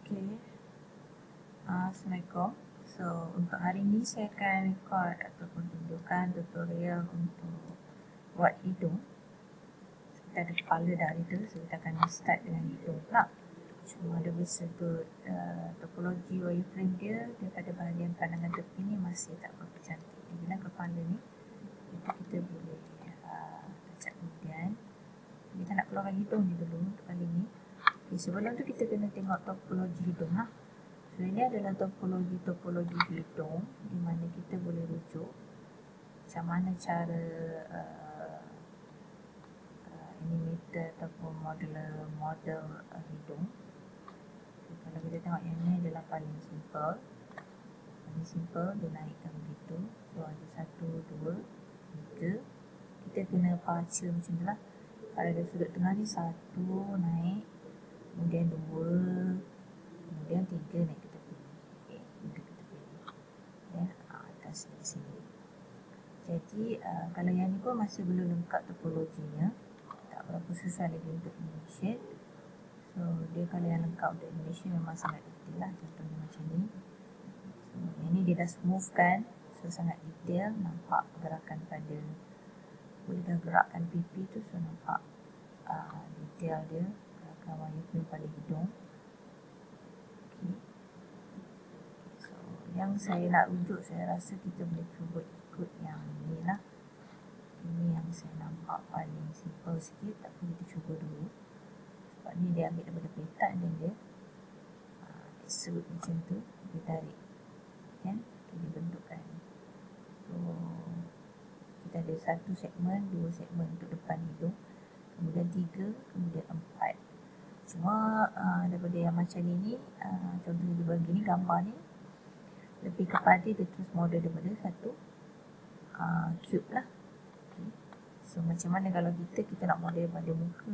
Okay. Assalamualaikum. So, untuk hari ini saya akan record ataupun tunjukkan tutorial untuk buat hidung. Kita ada kepala dah itu, so kita akan start dengan hidung pula. Cuma ada bersebut topologi wireframe dia daripada bahagian pandangan tepi ni masih tak berapa cantik. Bila kepala ni, itu kita boleh touch up kemudian. Kita nak keluarkan hidung ni dulu untuk kali ni. Okay, sebelum tu kita kena tengok topologi hidung lah. So ini adalah topologi hidung di mana kita boleh rujuk macam mana cara animator ataupun model hidung. So, kalau kita tengok yang ni adalah paling simple. Paling simple dia naikkan begitu. So ada 1, 2, 3. Kita kena baca macam tu lah. Kalau ada sudut tengah ni 1 naik, kemudian 2, kemudian 3 naik ke tepi. Okay, naik ke tepi. Ya, atas di sini. Jadi kalau yang ni pun masih belum lengkap topologinya, tak berapa susah lagi untuk animation. So dia kalau yang lengkap untuk animation memang sangat detail lah, contohnya macam ni. So yang ni dia dah smooth kan, so sangat detail, nampak gerakan pada boleh dah gerakkan pipi tu, so nampak detail dia, gerakan wireframe pada hidung. Okay. So yang saya nak rujuk, saya rasa kita boleh cuba ikut yang ni lah. Ini yang saya nampak paling simple sikit, tapi kita cuba dulu. Sebab ni dia ambil daripada peta dan dia extrude macam tu, dia tarik kan, dia bentukkan. So kita ada 1 segmen, 2 segmen untuk depan hidung, kemudian 3, kemudian 4. Cuma daripada yang macam ini, contohnya di bagi ni, gambar ni lebih kepada dia terus model daripada satu cube lah. Okay. So macam mana kalau kita nak model pada muka,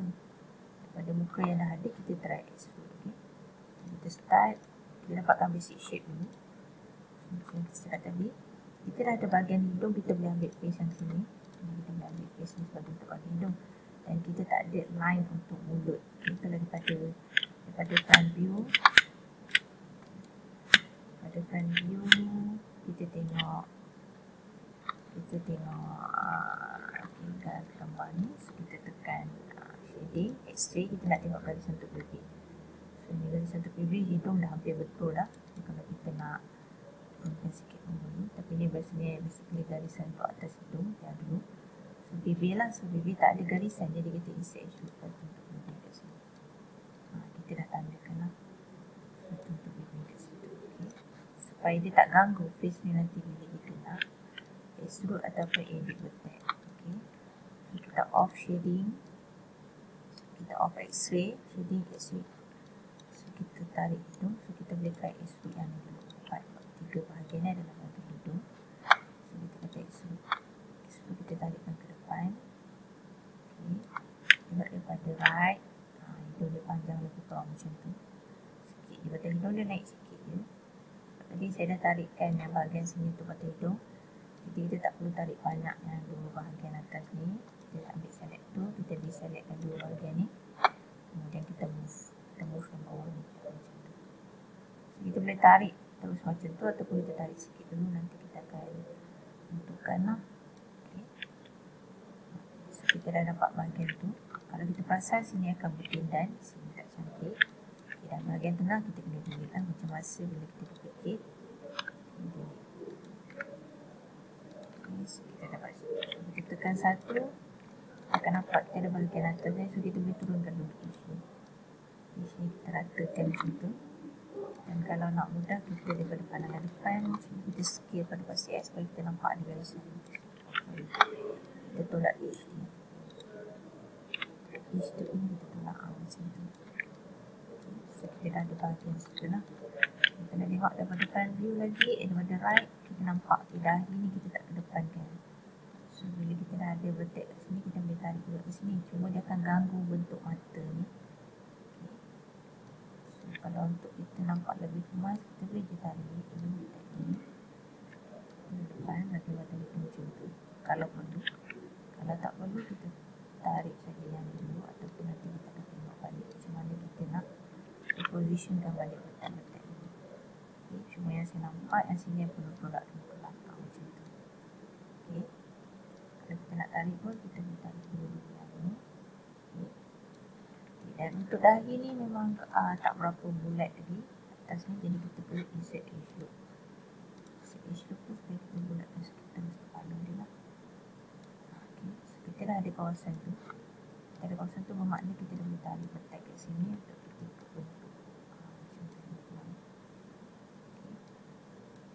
pada muka yang dah ada, kita try extrude. Okay. Kita start, kita dapatkan basic shape dulu. Macam yang kita cakap tadi, kita dah ada bahagian hidung, kita boleh ambil face yang sini. Kita boleh ambil face ni sebagai untuk bahagian hidung. Dan kita tak ada line untuk mulut. Okay. Kalau daripada front view, kita tengok gambar ni. So kita tekan shading, X-ray, kita nak tengok garisan untuk bibir. So ni garisan untuk bibir, hidung dah hampir betul dah. So, kalau kita nak turunkan sikit dulu, tapi ni basically garisan untuk atas hidung yang dulu. So bibir lah, so bibir tak ada garisan, jadi kita insert extrude untuk bibir kat sini. Kita dah tandakan lah untuk bibir kat situ. Okay. Supaya dia tak ganggu face ni nanti bila kita nak extrude ataupun edit vertex. Okay. So kita off shading, kita off X-ray, shading X-ray. So kita tarik hidung, so kita boleh try extrude yang ni dulu. 3 bahagian ni adalah bahagian hidung. So kita kata extrude. So kita tarikkan ke depan. Okay. Tengok daripada right, hidung dia panjang lebih kurang macam tu. Sikit je batang hidung dia naik sikit je. Tadi saya dah tarikkan yang bahagian sini tu batang hidung. Jadi kita tak perlu tarik banyak yang 2 bahagian atas ni. Kita ambil select tu, kita deselectkan 2 bahagian ni. Kemudian kita move yang bawah ni macam tu. So kita boleh tarik terus macam tu ataupun kita tarik sikit dulu, nanti kita akan bentukkan lah. Okay. So kita dah dapat bahagian tu. Kalau kita perasan sini akan bertindan, sini tak cantik. Okay, dan bahagian tengah kita kena delete lah, macam masa bila kita duplicate. Okay, so kita dapat kita tekan 1, akan nampak kita ada bahagian atas ni, so kita boleh turunkan dulu di sini. Di sini kita ratakan macam tu. Dan kalau nak mudah, kita daripada pandangan depan, kita scale pada pasir X supaya kita nampak ada garisan. Kita tolak H ni. H tu pun kita tolak macam tu. So kita dah ada bahagian situ lah. Kita nak tengok daripada front view lagi, daripada right, kita nampak dahi ni kita tak ke depan kan. So bila kita dah ada vertex kat sini, kita boleh tarik juga ke sini. Cuma dia akan ganggu bentuk mata ni. Kalau untuk kita nampak lebih kemas, kita boleh je tarik dulu kat sini. Depan bagi-bagi macam tu. Kalau perlu. Kalau tak perlu, kita tarik saja yang dulu ataupun nanti kita akan tengok balik macam mana kita nak kita positionkan balik betek-betek ini. Okay, cuma yang saya nampak yang sini yang perlu tolak ke belakang macam tu. Okay. Kalau kita nak tarik pun kita boleh tarik dulu yang ni. Okay. Dan untuk dahi ni memang tak berapa bulat lagi atas ni, jadi kita perlu insert edge loop. Insert edge loop tu supaya kita bulatkan sikit terus kepala dia lah. Okay. So, kita dah ada kawasan tu. Kita ada kawasan tu bermakna kita dah boleh tarik betek kat sini untuk kita ikut bentuk macam tu. Okay.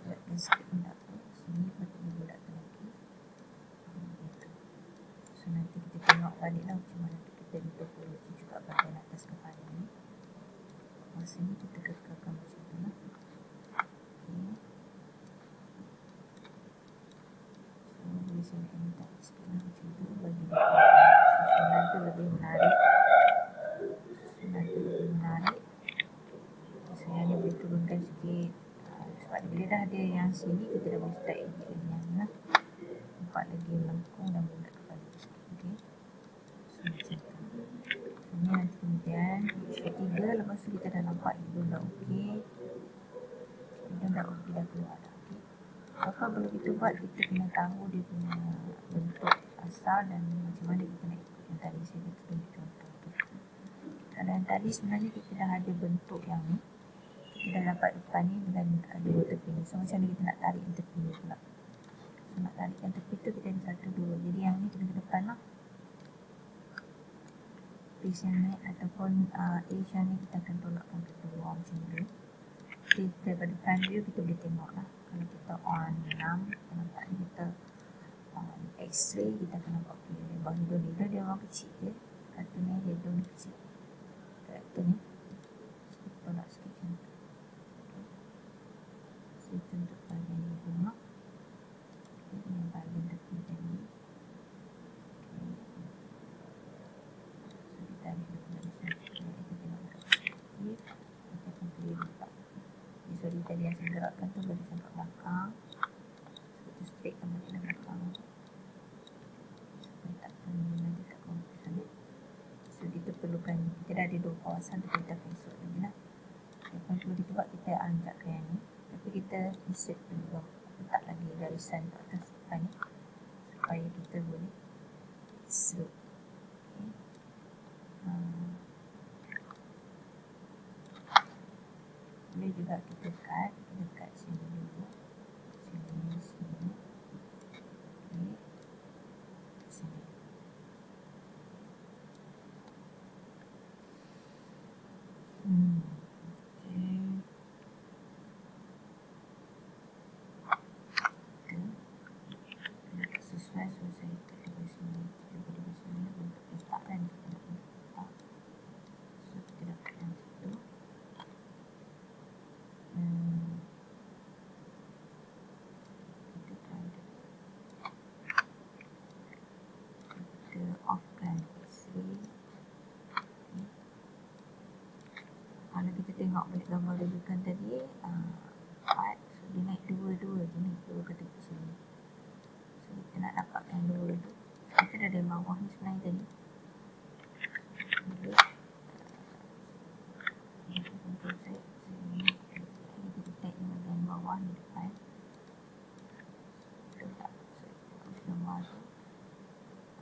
Bulatkan sikit pun tak apa. Sini lepas tu bulatkan lagi. Gitu. So nanti kita tengok balik lah macam mana kita topologi juga bahagian atas kepala ni. Masa ni kita kekalkan macam tu lah. Okay. So boleh saya nak ini tarik sikit lah macam tu bagi dia. Susunan tu lebih menarik. So yang ni boleh turunkan sikit. Sebab bila dah ada yang sini kita dah boleh start edit lagi yang ni lah. Nampak lagi melengkung dan bulat kepala sikit. Okay. So macam tu. Ini nanti kemudian ketiga, lepas tu kita dah nampak hidung dah okey. Hidung dah okey, dah keluar dah. Okay. Apa perlu kita buat, kita kena tahu dia punya bentuk asal dan macam mana kita nak ikut yang tadi saya tunjuk contoh tu. Kalau yang tadi sebenarnya kita dah ada bentuk yang ni, kita dah dapat depan ni dengan dua tepi ni. So macam mana kita nak tarik yang tepi ni pula. So nak tarik yang tepi tu kita ada satu dua, jadi yang ni kena ke depan lah. Piece yang ni ataupun edge yang ni kita akan tolakkan ke bawah macam ni. Jadi daripada front view kita boleh tengok lah. Kalau kita on 6, kita nampak ni kita on X-ray, kita akan nampak okay, lebar hidung dia orang kecil je. Kata ni hidung ni kecil. Karakter ni kita tolak sikit macam tu. So itu untuk bahagian hidung lah. Okay, ini yang bahagian tepi tadi. Tarik dulu dari sini. Kita tengok perspektif. Kita akan pilih letak. Sorry tadi yang saya gerakkan tu barisan kat belakang. So kita straightkan balik ke belakang. Supaya tak nanti tak confuse sangat. So kita perlukan, kita dah ada dua kawasan tu kita akan insert lagi lah. Apa yang perlu kita buat, kita anjakkan yang ni. Tapi kita insert dulu. Letak lagi garisan kat atas depan ni. Supaya kita boleh slope. Boleh juga kita cut sini dulu, sini, sini, okay, sini. Okay. Kita sesuai so saya cut dari sini, kita boleh dari sini untuk letak kan, kita nak letak. So kita dapat yang situ. Kita offkan X-ray. Okay. Kalau kita tengok balik gambar rujukan tadi, part, so dia naik dua-dua je ni, dua ke tepi sini. So kita nak dapatkan dua tu. Kita dah ada bawah ni sebenarnya tadi. Kita tag ni bahagian bawah ni depan. Kita letak gambar tu.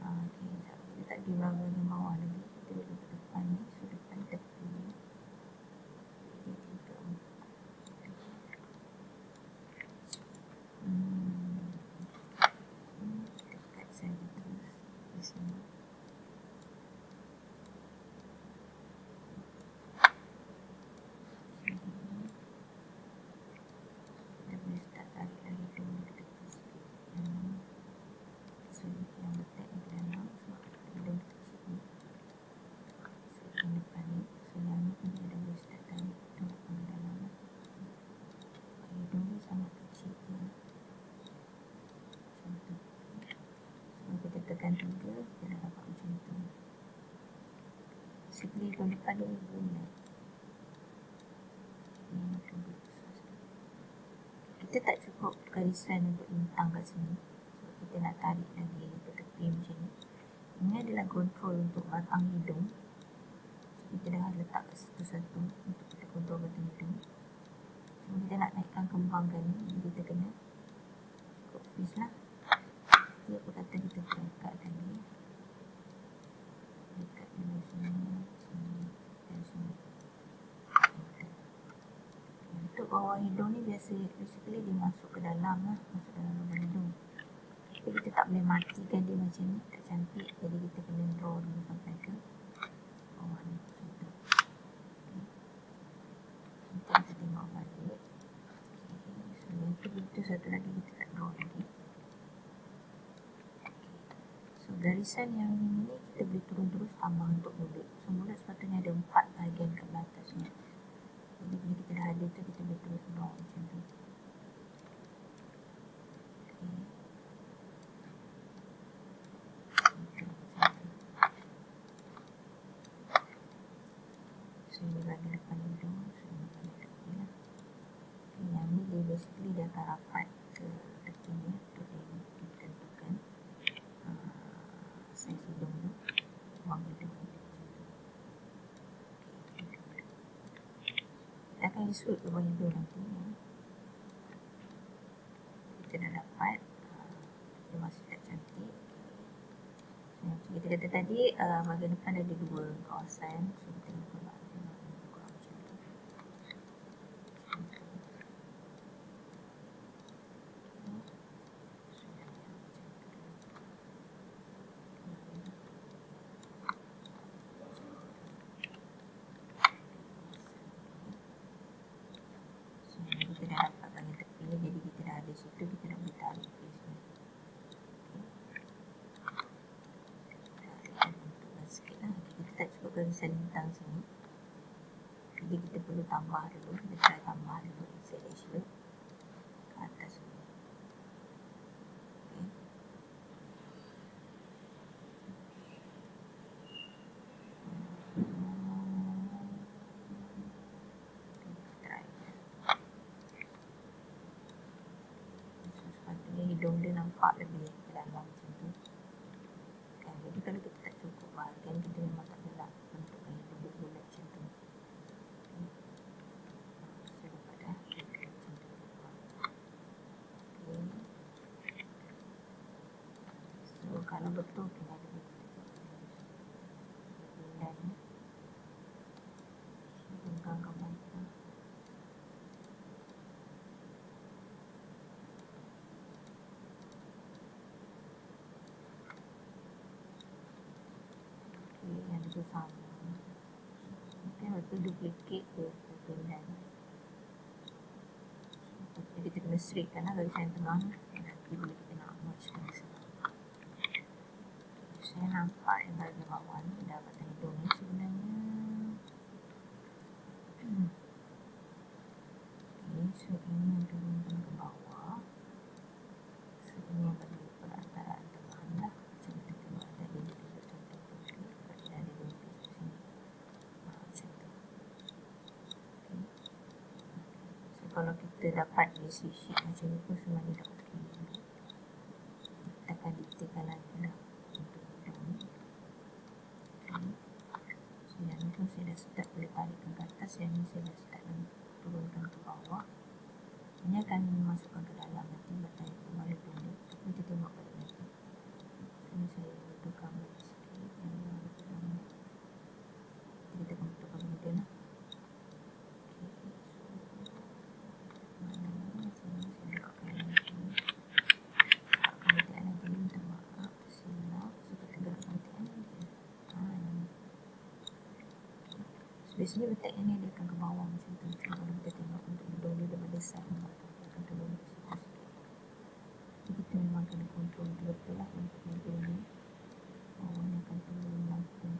Okay, kita tak di bahagian bawah lagi. Kita boleh ke depan ni. So depan tepi ni. Dekat saja terus di sini. Kita boleh start tarik lagi dulu dekat tepi. So yang letak ni ke dalam. So hidung kecil ni. So yang depan ni. So yang ni pun kita dah boleh start tarik. Tolakkan ke dalam lah. Hidung ni sangat kecil je. Macam tu. So kita tekan 3, kita dah dapat macam tu. Sekali hidung depan dia bulat. Ini tunggu. Kita tak cukup garisan untuk lintang kat sini. So kita nak tarik lagi ke tepi macam ni. Ini adalah kontrol untuk batang hidung. So, kita dah letak satu-satu untuk kita kontrol batang hidung. So, kita nak naikkan kembangkan ni, kita kena ikut fish lah. Jadi aku kata kita dekat lagi. Dekat dari sini, sini, dan sini. Untuk bawah hidung ni basically dia masuk ke dalam lah, masuk dalam lubang hidung. Tapi kita tak boleh matikan dia macam ni, tak cantik. Jadi kita kena draw dulu sampai ke bawah ni, macam tu. Nanti kita tengok balik. So itu satu lagi kita tak draw lagi. So garisan yang ini kita boleh turun terus tambah untuk mulut. So mulut sepatutnya ada 4 bahagian kat atasnya. Jadi bila kita dah ada tu, kita boleh terus draw macam tu. So ini bagi depan hidung, so ini bagi tepi lah. Yang ni dia basically dia akan rapat ke tepi ni untuk ditentukan saiz hidung tu, ruang hidung tu. Kita akan isut ruang hidung nanti ya. Kita dah dapat, dia masih tak cantik. Macam kita kata tadi, bahagian depan ada 2 kawasan. So kita nak buat kurang macam tu. Kita dah dapat bahagian tepi ni, jadi kita dah ada situ, kita dah boleh tarik face ni. Kita bentukkan sikit lah. Kita tak cukup garisan lintang sini, jadi kita perlu tambah dulu. Kita try tambah dulu inside edge loop ke atas ni. Hidung dia nampak lebih ke dalam macam tu kan. Jadi kalau kita tak cukup bahagian, kita memang tak boleh nak bentukkan hidung dia bulat macam tu. Saya dapat dah macam tu. So kalau betul kena ada bulan ni, bengkang gambar kita. Yang itu sama. Mungkin waktu duplicate dia pindah. Jadi kita kena straightkan lah garisan tengah ni. Nanti boleh kita nak merge kan senang. Saya nampak yang bahagian bawah ni dah batang hidung ni sebenarnya. Okay, so ini yang turunkan ke bawah. So ini yang bagi perantaraan tengah lah. Macam kita tengok ada dia tunjuk contoh tu sikit. Sebab dia ada dua piece di sini. Macam tu. Okay. So kalau kita dapat basic shape macam ni pun sebenarnya dah ok. Kita akan detailkan lagi lah untuk hidung ni. Okay. So yang ni pun saya dah start boleh tarikkan ke atas. Yang ni saya dah start turunkan ke bawah. Ini akan masukkan ke dalam nanti batang hidung hidung ni. Kita tengok balik nanti. Ini saya betulkan balik sikit. Kita akan betulkan kemudian lah. Biasanya letaknya ni dia akan ke bawah macam tu. Kalau kita tengok untuk hidung dia daripada side ni akan turun ke situ sikit. Jadi kita memang kena kontrol betul-betul lah untuk hidung ni. Bawah ni akan turun langsung